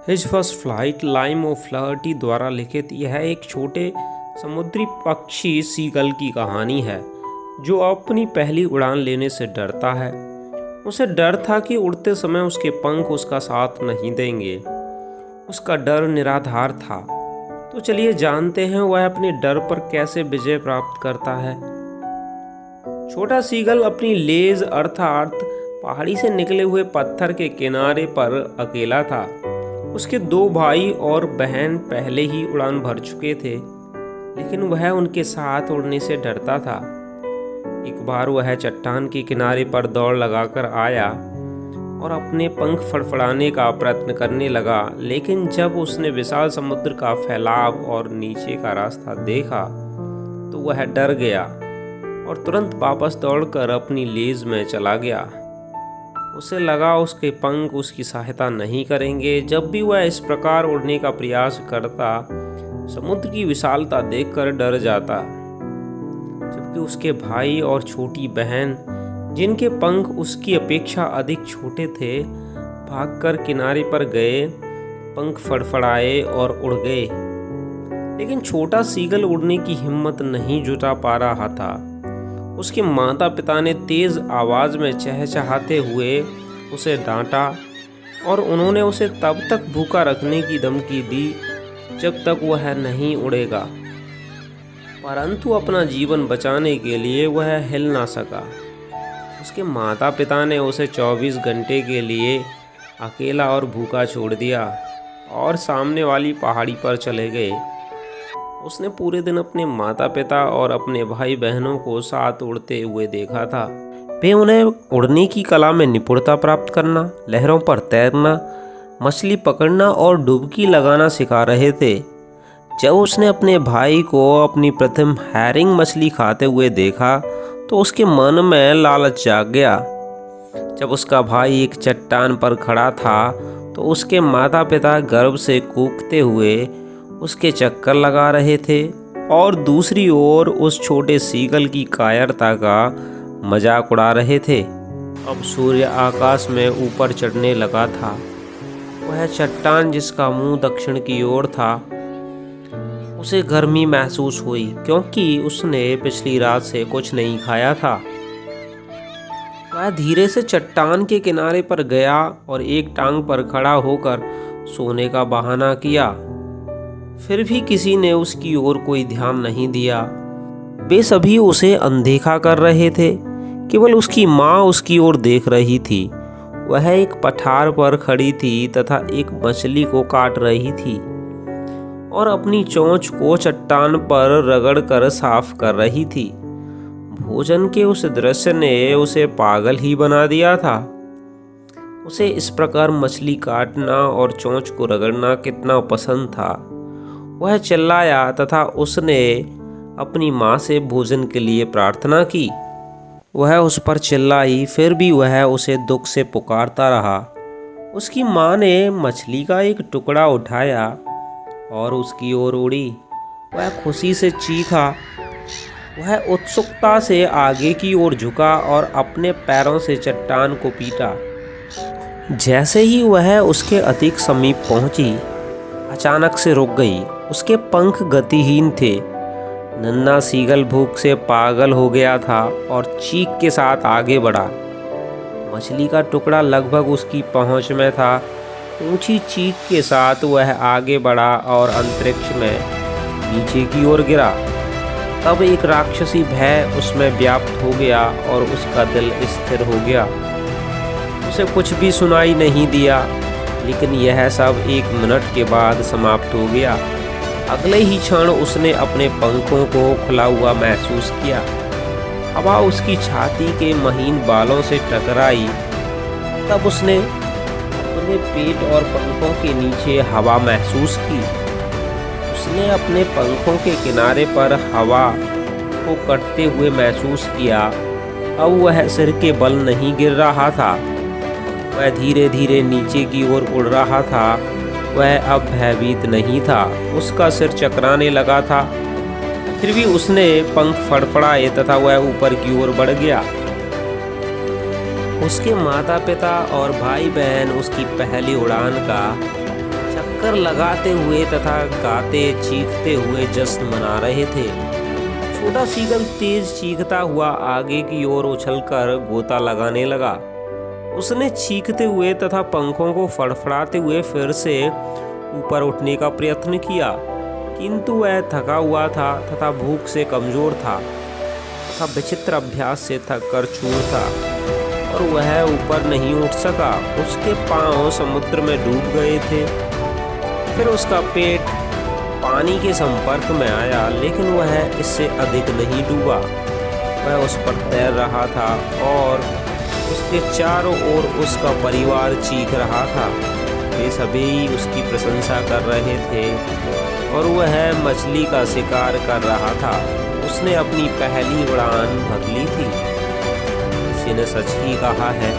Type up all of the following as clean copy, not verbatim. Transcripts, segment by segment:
His first flight lime ओ flirty द्वारा लिखित यह एक छोटे समुद्री पक्षी सीगल की कहानी है जो अपनी पहली उड़ान लेने से डरता है। उसे डर था कि उड़ते समय उसके पंख उसका साथ नहीं देंगे। उसका डर निराधार था। तो चलिए जानते हैं वह अपने डर पर कैसे विजय प्राप्त करता है। छोटा सीगल अपनी लेज अर्थात पहाड़ी से निकले हुए पत्थर के किनारे पर अकेला था। उसके दो भाई और बहन पहले ही उड़ान भर चुके थे, लेकिन वह उनके साथ उड़ने से डरता था। एक बार वह चट्टान के किनारे पर दौड़ लगाकर आया और अपने पंख फड़फड़ाने का प्रयत्न करने लगा, लेकिन जब उसने विशाल समुद्र का फैलाव और नीचे का रास्ता देखा तो वह डर गया और तुरंत वापस दौड़कर अपनी लेज में चला गया। उसे लगा उसके पंख उसकी सहायता नहीं करेंगे। जब भी वह इस प्रकार उड़ने का प्रयास करता, समुद्र की विशालता देखकर डर जाता, जबकि उसके भाई और छोटी बहन जिनके पंख उसकी अपेक्षा अधिक छोटे थे, भागकर किनारे पर गए, पंख फड़फड़ाए और उड़ गए। लेकिन छोटा सीगल उड़ने की हिम्मत नहीं जुटा पा रहा था। उसके माता पिता ने तेज आवाज में चहचहाते हुए उसे डांटा और उन्होंने उसे तब तक भूखा रखने की धमकी दी जब तक वह नहीं उड़ेगा। परंतु अपना जीवन बचाने के लिए वह हिल ना सका। उसके माता पिता ने उसे 24 घंटे के लिए अकेला और भूखा छोड़ दिया और सामने वाली पहाड़ी पर चले गए। उसने पूरे दिन अपने माता पिता और अपने भाई बहनों को साथ उड़ते हुए देखा था। वे उन्हें उड़ने की कला में निपुणता प्राप्त करना, लहरों पर तैरना, मछली पकड़ना और डुबकी लगाना सिखा रहे थे। जब उसने अपने भाई को अपनी प्रथम हैरिंग मछली खाते हुए देखा तो उसके मन में लालच जाग गया। जब उसका भाई एक चट्टान पर खड़ा था तो उसके माता पिता गर्व से कूकते हुए उसके चक्कर लगा रहे थे और दूसरी ओर उस छोटे सीगल की कायरता का मजाक उड़ा रहे थे। अब सूर्य आकाश में ऊपर चढ़ने लगा था। वह चट्टान जिसका मुंह दक्षिण की ओर था, उसे गर्मी महसूस हुई क्योंकि उसने पिछली रात से कुछ नहीं खाया था। वह धीरे से चट्टान के किनारे पर गया और एक टांग पर खड़ा होकर सोने का बहाना किया। फिर भी किसी ने उसकी ओर कोई ध्यान नहीं दिया। वे सभी उसे अनदेखा कर रहे थे। केवल उसकी माँ उसकी ओर देख रही थी। वह एक पठार पर खड़ी थी तथा एक मछली को काट रही थी और अपनी चोंच को चट्टान पर रगड़कर साफ कर रही थी। भोजन के उस दृश्य ने उसे पागल ही बना दिया था। उसे इस प्रकार मछली काटना और चोंच को रगड़ना कितना पसंद था। वह चिल्लाया तथा उसने अपनी माँ से भोजन के लिए प्रार्थना की। वह उस पर चिल्लाई, फिर भी वह उसे दुख से पुकारता रहा। उसकी माँ ने मछली का एक टुकड़ा उठाया और उसकी ओर उड़ी। वह खुशी से चीखा। वह उत्सुकता से आगे की ओर झुका और अपने पैरों से चट्टान को पीटा। जैसे ही वह उसके अधिक समीप पहुंची, अचानक से रुक गई। उसके पंख गतिहीन थे। नन्हा सीगल भूख से पागल हो गया था और चीख के साथ आगे बढ़ा। मछली का टुकड़ा लगभग उसकी पहुंच में था। ऊंची चीख के साथ वह आगे बढ़ा और अंतरिक्ष में नीचे की ओर गिरा। तब एक राक्षसी भय उसमें व्याप्त हो गया और उसका दिल स्थिर हो गया। उसे कुछ भी सुनाई नहीं दिया, लेकिन यह सब 1 मिनट के बाद समाप्त हो गया। अगले ही क्षण उसने अपने पंखों को खुला हुआ महसूस किया। हवा उसकी छाती के महीन बालों से टकराई। तब उसने अपने पेट और पंखों के नीचे हवा महसूस की। उसने अपने पंखों के किनारे पर हवा को कटते हुए महसूस किया। अब वह सिर के बल नहीं गिर रहा था। वह धीरे धीरे नीचे की ओर उड़ रहा था। वह अब भयभीत नहीं था। उसका सिर चकराने लगा था। फिर भी उसने पंख फड़फड़ाए तथा वह ऊपर की ओर बढ़ गया। उसके माता पिता और भाई बहन उसकी पहली उड़ान का चक्कर लगाते हुए तथा गाते चीखते हुए जश्न मना रहे थे। छोटा सीगल तेज चीखता हुआ आगे की ओर उछलकर गोता लगाने लगा। उसने चीखते हुए तथा पंखों को फड़फड़ाते हुए फिर से ऊपर उठने का प्रयत्न किया, किंतु वह थका हुआ था तथा भूख से कमजोर था तथा विचित्र अभ्यास से थक कर चूर था और वह ऊपर नहीं उठ सका। उसके पांव समुद्र में डूब गए थे। फिर उसका पेट पानी के संपर्क में आया, लेकिन वह इससे अधिक नहीं डूबा। वह उस पर तैर रहा था और उसके चारों ओर उसका परिवार चीख रहा था। वे सभी उसकी प्रशंसा कर रहे थे और वह मछली का शिकार कर रहा था। उसने अपनी पहली उड़ान भर ली थी। किसी ने सच ही कहा है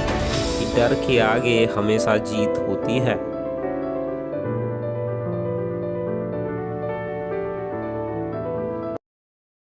कि डर के आगे हमेशा जीत होती है।